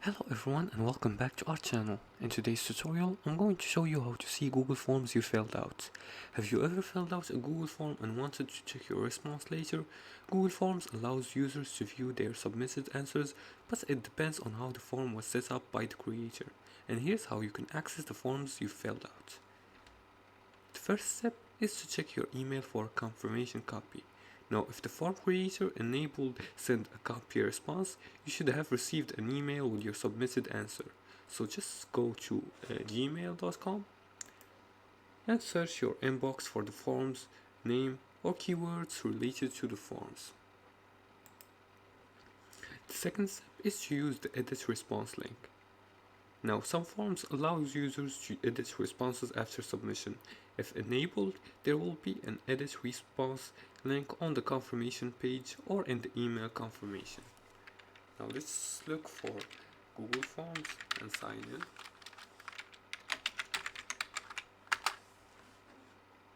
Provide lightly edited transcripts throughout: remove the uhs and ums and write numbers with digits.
Hello everyone and welcome back to our channel. In today's tutorial, I'm going to show you how to see Google Forms you filled out. Have you ever filled out a Google form and wanted to check your response later? Google Forms allows users to view their submitted answers, but it depends on how the form was set up by the creator. And here's how you can access the forms you filled out. The first step is to check your email for a confirmation copy. Now, if the form creator enabled send a copy response, you should have received an email with your submitted answer. So just go to gmail.com and search your inbox for the form's name or keywords related to the forms. The second step is to use the edit response link. Now, some forms allow users to edit responses after submission. If enabled, there will be an edit response link on the confirmation page or in the email confirmation. Now let's look for Google Forms and sign in.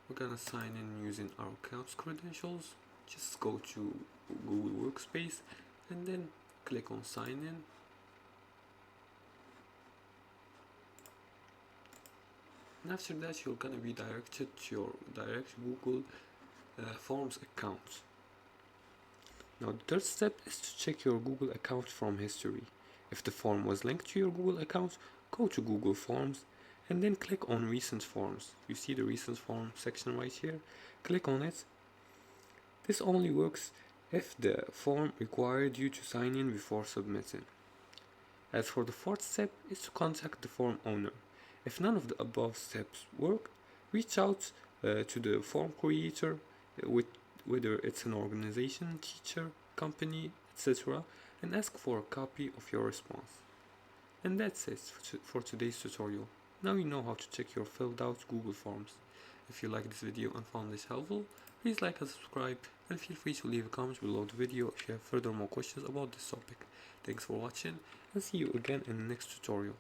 We're gonna sign in using our account's credentials. Just go to Google Workspace and then click on sign in. And after that, you're gonna be directed to your direct Google Forms account. Now the third step is to check your Google account form history. If the form was linked to your Google account, go to Google Forms and then click on recent forms. You see the recent form section right here? Click on it. This only works if the form required you to sign in before submitting. As for the fourth step is to contact the form owner. If none of the above steps work, reach out to the form creator whether it's an organization, teacher, company, etc., and ask for a copy of your response. And that's it for today's tutorial. Now you know how to check your filled out Google Forms. If you like this video and found this helpful, please like and subscribe, and feel free to leave a comment below the video if you have further more questions about this topic. Thanks for watching, and see you again in the next tutorial.